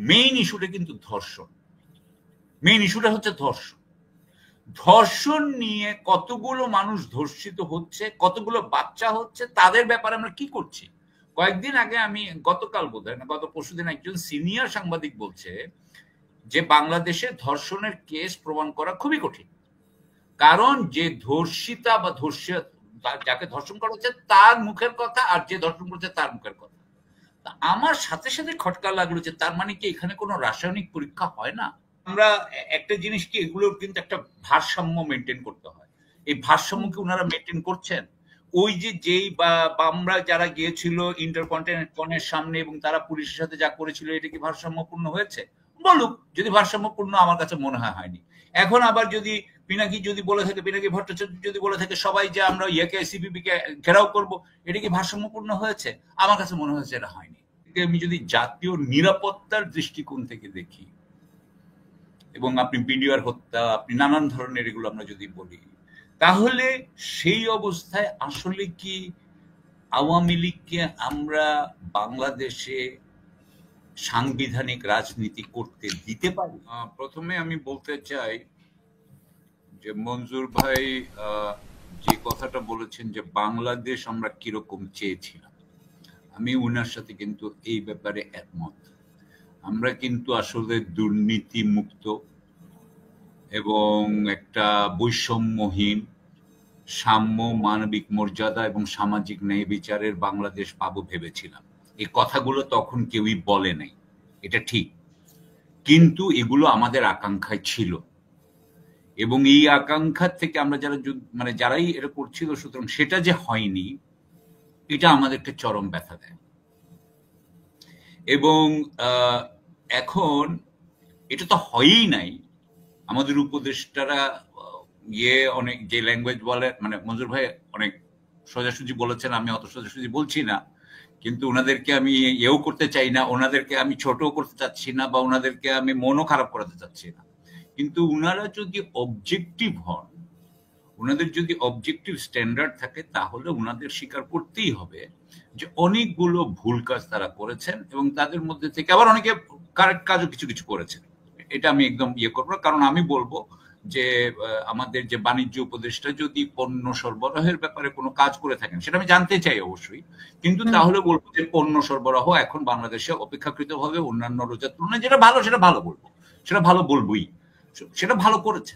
Main ইস্যুটা কিন্তু ধর্ষণ। মেইন ইস্যুটা হচ্ছে ধর্ষণ। ধর্ষণ নিয়ে কতগুলো মানুষ ধর্ষিত হচ্ছে, কতগুলো বাচ্চা হচ্ছে, তাদের ব্যাপারে আমরা কি করছি? কয়েকদিন আগে আমি গতকাল বোধহয় না গত পরশুদিন একজন সিনিয়র সাংবাদিক বলছে যে বাংলাদেশে ধর্ষণের কেস প্রমাণ করা খুবই কঠিন, কারণ যে ধর্ষিতা বা যাকে ধর্ষণ করা হচ্ছে তার মুখের কথা আর যে ধর্ষণ করছে তার মুখের কথা। আমার সাথে সাথে খটকা লাগলো যে তার মানে কি এখানে কোনো রাসায়নিক পরীক্ষা হয় না? আমরা একটা জিনিস কি, এগুলোর কিন্তু একটা ভারসাম্য মেনটেন করতে হয়। এই ভারসাম্য কি ওনারা মেনটেন করছেন? ওই যে যেই বা আমরা যারা গিয়েছিল ইন্টারকন্টিনেন্টালের সামনে এবং তারা পুলিশের সাথে যা করেছিল, এটা কি ভারসাম্যপূর্ণ হয়েছে? বলুক, যদি ভারসাম্যপূর্ণ, আমার কাছে মনে হয় হয়নি। এখন আবার যদি পিনাকি যদি বলে থাকে, পিনাকি ভট্টাচার্য যদি বলে থাকে সবাই যে আমরা ইয়েকে সিপিবি কে ঘেরাও করব, এটা কি ভারসাম্যপূর্ণ হয়েছে? আমার কাছে মনে হয়েছে এটা হয়নি। আমি যদি জাতীয় নিরাপত্তার দৃষ্টিকোণ থেকে দেখি এবং আপনি বিডিআর হত্যা, আপনি নানান ধরনের এগুলো আমরা যদি বলি, তাহলে সেই অবস্থায় আসলে কি আওয়ামী লীগকে আমরা বাংলাদেশে সাংবিধানিক রাজনীতি করতে দিতে পারি? প্রথমে আমি বলতে চাই যে মঞ্জুর ভাই যে কথাটা বলেছেন যে বাংলাদেশ আমরা কিরকম চেয়েছিলাম, আমি উনার সাথে কিন্তু এই ব্যাপারে একমত। আমরা কিন্তু আসলে দুর্নীতি মুক্ত এবং একটা বৈষম্যহীন, সাম্য, মানবিক মর্যাদা এবং সামাজিক ন্যায় বিচারের বাংলাদেশ পাবো ভেবেছিলাম। এই কথাগুলো তখন কেউই বলে নাই, এটা ঠিক, কিন্তু এগুলো আমাদের আকাঙ্ক্ষায় ছিল এবং এই আকাঙ্ক্ষা থেকে আমরা যারাই এটা করছিল, সুতরাং সেটা যে হয়নি, এটা আমাদেরকে চরম ব্যথা দেয়। এবং এখন এটা তো হয়ই নাই। আমাদের উপদেষ্টারা অনেক যে ল্যাঙ্গুয়েজ বলে, মানে মঞ্জুর ভাই অনেক সোজাসুজি বলেছেন, আমি অত সোজাসুজি বলছি না, কিন্তু ওনাদেরকে আমি করতে চাই না, ওনাদেরকে আমি ছোট করতে চাচ্ছি না, বা ওনাদেরকে আমি মনও খারাপ করাতে চাচ্ছি না, কিন্তু ওনারা যদি অবজেক্টিভ হন, ওনাদের যদি অবজেক্টিভ স্ট্যান্ডার্ড থাকে, তাহলে ওনাদের স্বীকার করতেই হবে যে অনেকগুলো ভুল কাজ তারা করেছেন এবং তাদের মধ্যে থেকে আবার অনেকে কারেক্ট কাজও কিছু কিছু করেছেন। এটা আমি একদম করবো, কারণ আমি বলবো যে আমাদের যে বাণিজ্য উপদেষ্টা যদি পণ্য সরবরাহের ব্যাপারে কোনো কাজ করে থাকেন, সেটা আমি জানতে চাই অবশ্যই, কিন্তু তাহলে বলবো যে পণ্য সরবরাহ এখন বাংলাদেশে অপেক্ষাকৃতভাবে অন্যান্য রোজার তুলনায় যেটা ভালো সেটা ভালো বলবো, সেটা ভালো বলবোই, সেটা ভালো করেছে।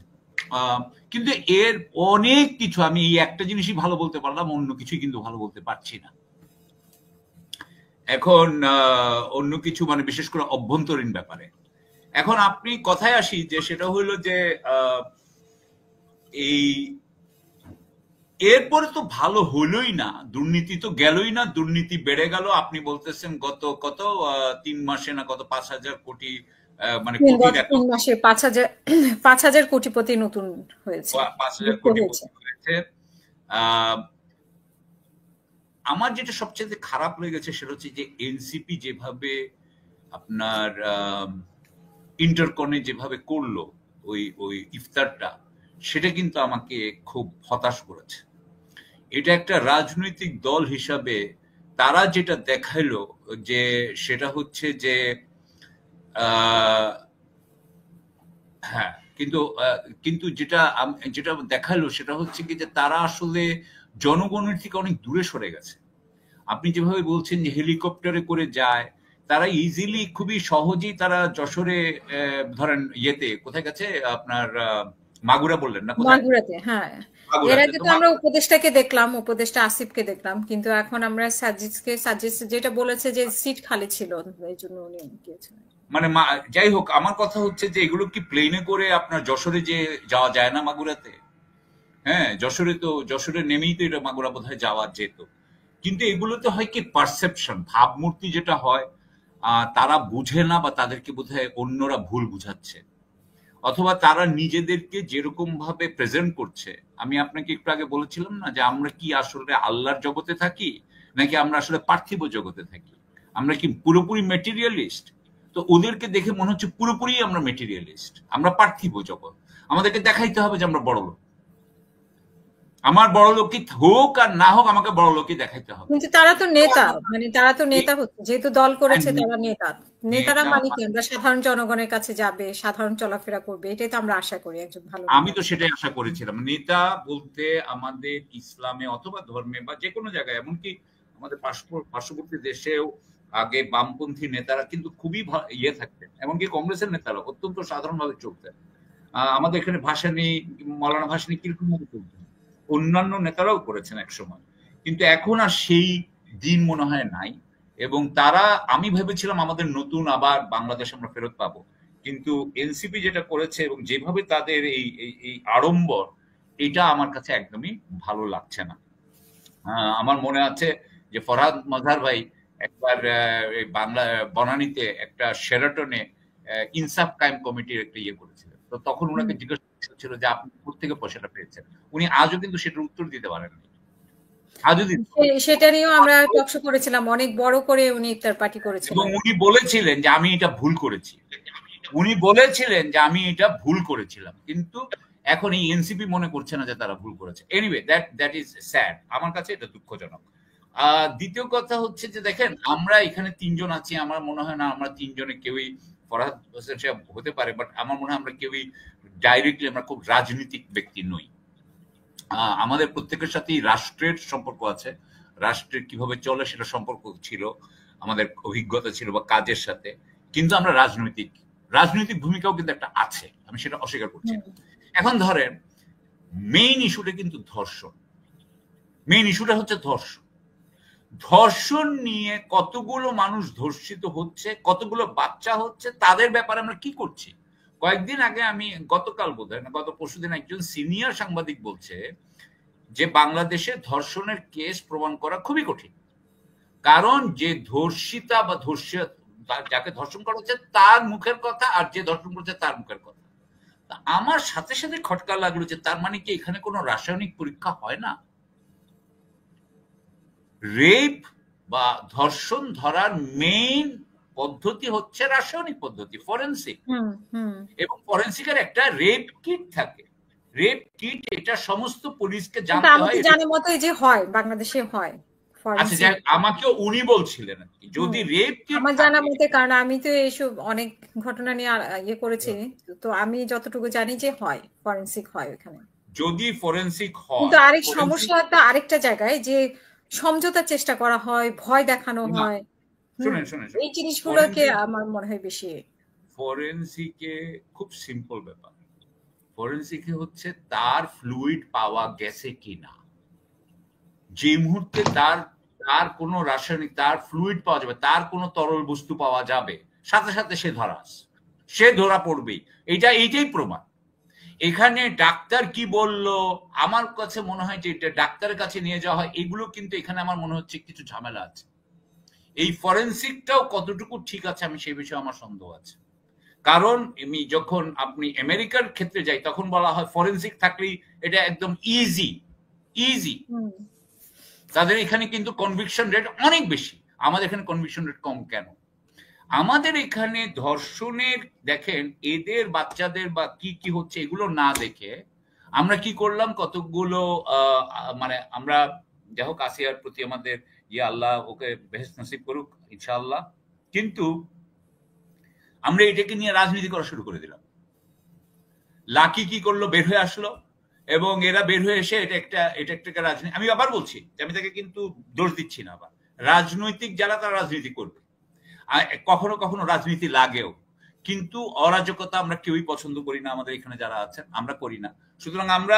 কিন্তু এর অনেক কিছু, আমি এই একটা জিনিসই ভালো বলতে পারলাম, অন্য কিছুই কিন্তু ভালো বলতে পারছি না। এখন অন্য কিছু মানে বিশেষ করে অভ্যন্তরীণ ব্যাপারে এখন আপনি কথায় আসি, যে সেটা হলো যে এই এরপরে তো ভালো হলোই না, দুর্নীতি তো গেলই না, দুর্নীতি বেড়ে গেল। আপনি বলতেছেন গত 3 মাসে না কত 5,000 কোটি, মানে 3 মাসে 5,000 কোটিপতি নতুন হয়েছে, 5,000 কোটিপতি হয়েছে। আমার যেটা সবচেয়ে খারাপ লেগেছে সেটা হচ্ছে যে এনসিপি যেভাবে আপনার ইন্টারকনে যেভাবে করলো ওই ইফতারটা, সেটা কিন্তু আমাকে খুব হতাশ করেছে। এটা একটা রাজনৈতিক দল হিসাবে তারা যেটা দেখাইলো, যে সেটা হচ্ছে যে হ্যাঁ, কিন্তু যেটা দেখালো সেটা হচ্ছে কি, যে তারা আসলে জনগণের থেকে অনেক দূরে সরে গেছে। আপনি যেভাবে বলছেন যে হেলিকপ্টারে করে যায়, তারা ইজিলি, খুবই সহজেই তারা যশোরে, ধরেন কোথায় গেছে আপনার, মাগুরা বললেন না, মাগুরাতে। হ্যাঁ, এর আগে তো আমরা উপদেষ্টাকে দেখলাম, উপদেষ্টা আসিফকে দেখলাম, কিন্তু এখন আমরা সাজিদ যেটা বলেছে যে সিট খালি ছিল, এই জন্য উনি গিয়েছেন। মানে যাই হোক, আমার কথা হচ্ছে যে এগুলো কি প্লেনে করে আপনার যশোরে যে যাওয়া যায় না মাগুরাতে? হ্যাঁ, যশোরে নেমেই তো এটা মাগুরা বোধহয় যাওয়া যেত। কিন্তু এগুলোতে হয় কি, পারসেপশন, ভাবমূর্তি যেটা হয়, তারা বুঝে না, বা তাদেরকে বোধহয় অন্যরা ভুল বুঝাচ্ছে, অথবা তারা নিজেদেরকে যেরকম ভাবে প্রেজেন্ট করছে। আমি আপনাকে একটু আগে বলেছিলাম না যে আমরা কি আসলে আল্লাহর জগতে থাকি, নাকি আমরা আসলে পার্থিব জগতে থাকি? আমরা কি পুরোপুরি মেটেরিয়ালিস্ট? তো ওদেরকে দেখে মনে হচ্ছে পুরোপুরি আমরা মেটেরিয়ালিস্ট, আমরা পার্থিব জগৎ, আমাদেরকে দেখাইতে হবে যে আমরা বড় লোক, আমার বড় লোকই হোক আর না হোক আমাকে বড় লোকই দেখাইতে হবে। কিন্তু তারা তো নেতা, মানে তারা তো নেতা হচ্ছে, যেহেতু দল করেছে তারা নেতা। নেতারা মানে কি আমরা সাধারণ জনগণের কাছে যাবে, সাধারণ চলাফেরা করবে, এটাই তো আমরা আশা করি একজন ভালো আমি তো সেটাই আশা করেছিলাম। নেতা বলতে আমাদের ইসলামে অথবা ধর্মে বা যে কোনো জায়গায়, এমনকি আমাদের পার্শ্ববর্তী দেশেও আগে বামপন্থী নেতারা কিন্তু খুবই ইয়ে থাকতেন, এমনকি কংগ্রেসের নেতারা অত্যন্ত সাধারণভাবে চলতেন। আমাদের এখানে ভাসানী, মৌলানা ভাসানী কিরকম ভাবে চলতেন, অন্যান্য নেতারাও করেছেন এক সময়, কিন্তু এখন আর সেই দিন মনে হয় নাই। এবং তারা, আমি ভেবেছিলাম আমাদের নতুন আবার বাংলাদেশ আমরা ফেরত পাবো, কিন্তু এনসিপি যেটা করেছে এবং যেভাবে তাদের এই আড়ম্বর, এটা আমার কাছে একদমই ভালো লাগছে না। আমার মনে আছে যে ফরহাদ মজহার ভাই একবার বাংলা বনানীতে একটা শেরাটনে ইনসাফ কায়েম কমিটির একটা ইয়ে করেছিলেন। তো তখন ওনাকে জিজ্ঞাসা ছিল যে আপনি কোথেকে পয়সাটা পেয়েছেন। উনি আজও কিন্তু সেটার উত্তর দিতে পারেননি। সেটা নিয়েও আমরা টকশো করেছিলাম, অনেক বড় করে উনি ইফতার পার্টি করেছিলেন এবং উনি বলেছিলেন যে আমি এটা ভুল করেছি, উনি বলেছিলেন যে আমি এটা ভুল করেছিলাম, কিন্তু এখন এই এনসিপি মনে করছে না যে তারা ভুল করেছে। এনিওয়ে, দ্যাট ইজ স্যাড, আমার কাছে এটা দুঃখজনক। দ্বিতীয় কথা হচ্ছে যে দেখেন, আমরা এখানে তিনজন আছি, আমার মনে হয় না আমরা তিনজনে কেউই, ফরহাদ হোসেন সাহেব হতে পারে, বাট আমার মনে হয় আমরা কেউই ডাইরেক্টলি আমরা খুব রাজনীতিক ব্যক্তি নই। আমাদের প্রত্যেকের সাথেই রাষ্ট্রের সম্পর্ক আছে, রাষ্ট্রের কিভাবে চলে সেটা সম্পর্ক ছিল, আমাদের অভিজ্ঞতা ছিল বা কাজের সাথে, কিন্তু আমরা রাজনৈতিক ভূমিকাও কিন্তু একটা আছে, আমি সেটা অস্বীকার করছি। এখন ধরেন মেইন ইস্যুটা কিন্তু ধর্ষণ, মেইন ইস্যুটা হচ্ছে ধর্ষণ। ধর্ষণ নিয়ে কতগুলো মানুষ ধর্ষিত হচ্ছে, কতগুলো বাচ্চা হচ্ছে, তাদের ব্যাপারে আমরা কি করছি? কয়েকদিন আগে আমি, গতকাল বোধহয় না গত পরশুদিন, একজন সিনিয়র সাংবাদিক বলছে যে বাংলাদেশে ধর্ষণের কেস প্রমাণ করা খুবই কঠিন, কারণ যে ধর্ষিতা বা যাকে ধর্ষণ করা হচ্ছে তার মুখের কথা, আর যে ধর্ষণ করছে তার মুখের কথা। আমার সাথে সাথে খটকা লাগলো যে তার মানে কি এখানে কোনো রাসায়নিক পরীক্ষা হয় না? রেপ বা ধর্ষণ ধরার মেইন পদ্ধতি হচ্ছে রাসায়নিক পদ্ধতি, ফরেনসিক। এবং ফরেনসিকের একটা রেপ কিট থাকে, রেপ কিট, এটা সমস্ত পুলিশকে জানতে হয়। জানার মতো যে হয় বাংলাদেশে হয়। আচ্ছা, আমাকে উনি বলছিলেন যদি রেপ কিট আমার জানার মতে, কারণ আমি তো এইসব অনেক ঘটনা নিয়ে ইয়ে করেছি, তো আমি যতটুকু জানি যে হয়, ফরেনসিক হয় ওখানে। যদি ফরেনসিক হয়, কিন্তু আরেক সমস্যা আরেকটা জায়গায় যে সমঝোতার চেষ্টা করা হয়, ভয় দেখানো হয়, শুনেন এই জিনিসগুলোকে আমার মনে হয় বেশি। ফরেনসিকে খুব সিম্পল ব্যাপার, ফরেনসিকে হচ্ছে তার ফ্লুইড পাওয়া গেছে কিনা, যে মুহূর্তে তার কোনো রাসায়নিক, তার ফ্লুইড পাওয়া যাবে, তার কোনো তরল বস্তু পাওয়া যাবে, সাথে সাথে সে ধরা পড়বেই। এইটাই প্রমাণ। এখানে ডাক্তার কি বলল, আমার কাছে মনে হয় যে এটা ডাক্তারের কাছে নিয়ে যাওয়া হয়, এগুলো কিন্তু এখানে আমার মনে হচ্ছে কিছু ঝামেলা আছে। এই ফরেনসিকটাও কতটুকু ঠিক আছে আমি সেই বিষয়ে আমার সন্দেহ আছে। কারণ আমি যখন আপনি আমেরিকার ক্ষেত্রে যাই, তখন বলা হয় ফরেনসিক থাকলেই এটা একদম ইজি। তাদের এখানে কিন্তু কনভিকশন রেট অনেক বেশি, আমাদের এখানে কনভিকশন রেট কম কেন? আমাদের এখানে ধর্ষণের, দেখেন এদের বাচ্চাদের বা কি হচ্ছে এগুলো না দেখে আমরা কি করলাম, কতগুলো মানে আমরা, যাই হোক আসিয়ার প্রতি আমাদের আল্লাহ ওকে বেহেশত নসিব করুক ইনশাআল্লাহ, কিন্তু আমরা এটাকে নিয়ে রাজনীতি করা শুরু করে দিলাম। লাকি কি করলো, বের হয়ে আসলো, এবং এরা বের হয়ে এসে এটা একটা রাজনীতি। আমি আবার বলছি, আমি তাকে কিন্তু দোষ দিচ্ছি না, আবার রাজনৈতিক যারা তারা রাজনীতি করবে, কখনো কখনো রাজনীতি লাগেও, কিন্তু অরাজকতা আমরা কেউই পছন্দ করি না, আমাদের এখানে যারা আছেন আমরা করি না। সুতরাং আমরা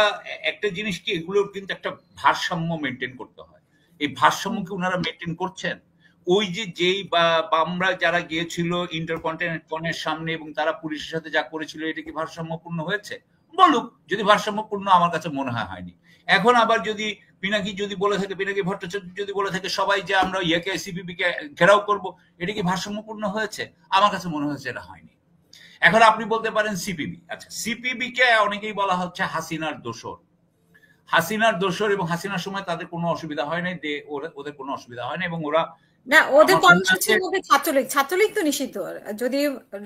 একটা জিনিস কি, এগুলোর কিন্তু একটা ভারসাম্য মেনটেন করতে হয়। এই ভারসাম্যকে ওনারা মেনটেন করছেন। ওই যেই বা আমরা যারা গিয়েছিল ইন্টারকন্টিনেন্টালের সামনে এবং তারা পুলিশের সাথে যা করেছিল, এটা কি ভারসাম্যপূর্ণ হয়েছে? বলুক, যদি ভারসাম্যপূর্ণ, আমার কাছে মনে হয়নি। এখন আবার যদি পিনাকি বলে থাকে, পিনাকি ভট্টাচার্য যদি বলে থাকে সবাই যে আমরা সিপিবি কে ঘেরাও করব, এটা কি ভারসাম্যপূর্ণ হয়েছে? আমার কাছে মনে হয়েছে এটা হয়নি। এখন আপনি বলতে পারেন সিপিবি, আচ্ছা সিপিবি কে অনেকেই বলা হচ্ছে হাসিনার দোসর, এবং হাসিনার সময় তাদের কোনো অসুবিধা হয় নাই, ওদের কোনো অসুবিধা হয় না, এবং ওরা না, ওদের আমার মনে আছে কর্মসূচির মধ্যে ছাত্রলীগ তো নিষিদ্ধ। যদি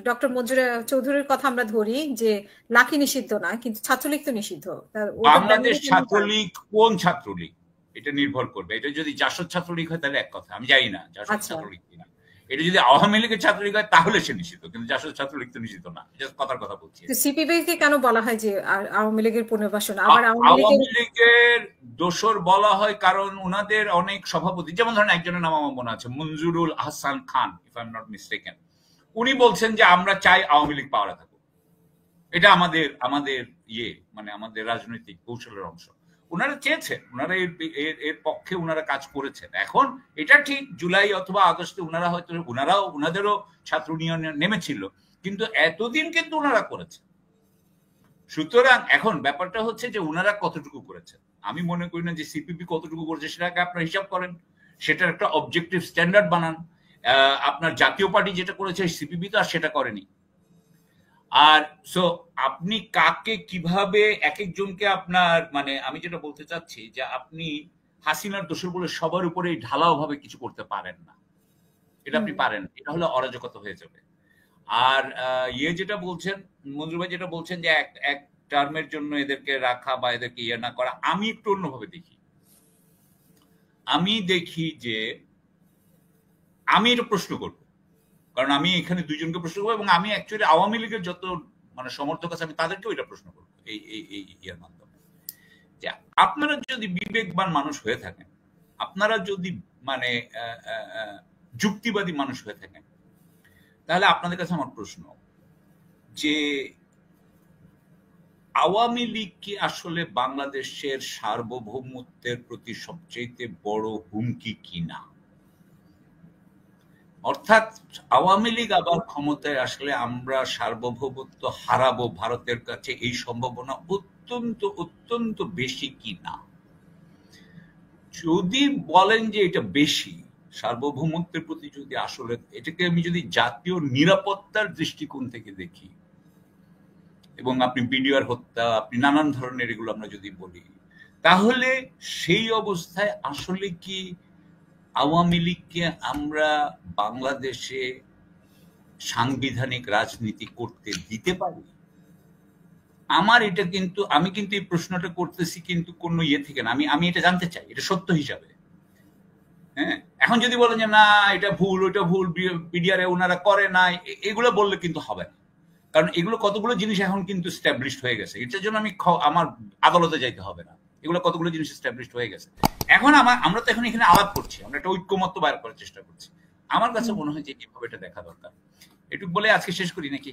ডক্টর মঞ্জুর চৌধুরীর কথা আমরা ধরি যে লাকি নিষিদ্ধ না, কিন্তু ছাত্রলীগ তো নিষিদ্ধ। ওদের বাংলাদেশ ব্যানারে কেন যায়? ছাত্রলীগ কোন ছাত্রলীগ এটা নির্ভর করবে। এটা যদি জাসদ ছাত্রলীগ হয় তাহলে এক কথা, আমি জানি না জাসদ আচ্ছা, ছাত্রলীগ কিনা। এটা যদি আওয়ামী লীগের ছাত্রলীগ হয় তাহলে সে নিষিদ্ধ, কিন্তু জাসদ ছাত্রলীগ তো নিষিদ্ধ না। জাস্ট কথার কথা বলছি। সিপিবি কে কেন বলা হয় যে আওয়ামী লীগের পুনর্বাসন? আবার আওয়ামী লীগের আওয়ামী লীগের দোসর বলা হয় কারণ ওনাদের অনেক সভাপতি, যেমন ধরেন একজনের নাম আমার মনে আছে, Manjurul Ahsan Khan, if I am not mistaken, উনি বলছেন যে আমরা চাই আওয়ামী লীগ পাওয়ারে থাকুক। এটা আমাদের আমাদের ইয়ে মানে আমাদের রাজনৈতিক কৌশলের অংশ। ওনারা চেয়েছেন, ওনারা এর পক্ষে ওনারা কাজ করেছেন। এখন এটা ঠিক জুলাই অথবা আগস্টে ওনারা হয়তো ওনাদেরও ছাত্র ইউনিয়ন নেমেছিল, কিন্তু এতদিন কিন্তু ওনারা করেছেন। সুতরাং এখন ব্যাপারটা হচ্ছে যে ওনারা কতটুকু করেছেন। আমি মনে করি না যে সিপিপি কতটুকু করেছে সেটাকে আপনার হিসাব করেন, সেটার একটা অবজেক্টিভ স্ট্যান্ডার্ড বানান। আপনার জাতীয় পার্টি যেটা করেছে সিপিপি তো আর সেটা করেনি। আর সো আপনি কাকে কিভাবে এক একজনকে আপনার মানে আমি যেটা বলতে চাচ্ছি যে আপনি হাসিনার দোষর বলে সবার উপরে ঢালাও ভাবে কিছু করতে পারেন না। এটা আপনি পারেন, এটা হলে অরাজকতা হয়ে যাবে। আর ইয়ে যেটা বলছেন, মঞ্জুর ভাই যেটা বলছেন যে এক টার্মের জন্য এদেরকে রাখা বা এদেরকে ইয়ে না করা, আমি একটু অন্যভাবে দেখি। আমি দেখি যে আমি এটা প্রশ্ন করব, কারণ আমি এখানে দুইজনকে প্রশ্ন করবো এবং আমি অ্যাকচুয়ালি আওয়ামী লীগের যত মানে সমর্থক আছে আমি তাদেরকেও এটা প্রশ্ন করবো এই ইয়ের মাধ্যমে, যে আপনারা যদি বিবেকবান মানুষ হয়ে থাকেন, আপনারা যদি মানে যুক্তিবাদী মানুষ হয়ে থাকেন, তাহলে আপনাদের কাছে আমার প্রশ্ন যে আওয়ামী লীগ কি আসলে বাংলাদেশের সার্বভৌমত্বের প্রতি সবচেয়ে বড় হুমকি কিনা? অর্থাৎ আওয়ামী লীগ আবার ক্ষমতায় আসলে আমরা সার্বভৌমত্ব হারাবো ভারতের কাছে, এই সম্ভাবনা অত্যন্ত অত্যন্ত বেশি কিনা? যদি বলেন যে এটা বেশি, সার্বভৌমত্বের প্রতি যদি আসলে এটাকে আমি যদি জাতীয় নিরাপত্তার দৃষ্টিকোণ থেকে দেখি, এবং আপনি বিডিআর হত্যা, আপনি নানান ধরনের এগুলো আমরা যদি বলি, তাহলে সেই অবস্থায় আসলে কি আওয়ামী লীগকে আমরা বাংলাদেশে সাংবিধানিক রাজনীতি করতে দিতে পারি? আমার এটা কিন্তু আমি কিন্তু এই প্রশ্নটা করতেছি কিন্তু কোনো ইয়ে থেকে না, আমি এটা জানতে চাই, এটা সত্য হিসাবে। হ্যাঁ, এখন যদি বলেন যে না এটা ভুল, ওইটা ভুল, বিডিআরে ওনারা করে নাই, এগুলো বললে কিন্তু হবে না। কারণ এগুলো কতগুলো জিনিস এখন কিন্তু স্ট্যাবলিশড হয়ে গেছে, এটার জন্য আমার আদালতে যাইতে হবে না, এগুলো কতগুলো জিনিস স্ট্যাবলিশড হয়ে গেছে। এখন আমরা তো এখন এখানে আলাপ করছি, আমরা একটা ঐক্যমত্য বাইর করার চেষ্টা করছি। আমার কাছে মনে হয় যে এইভাবে এটা দেখা দরকার। এটুকু বলে আজকে শেষ করি নাকি?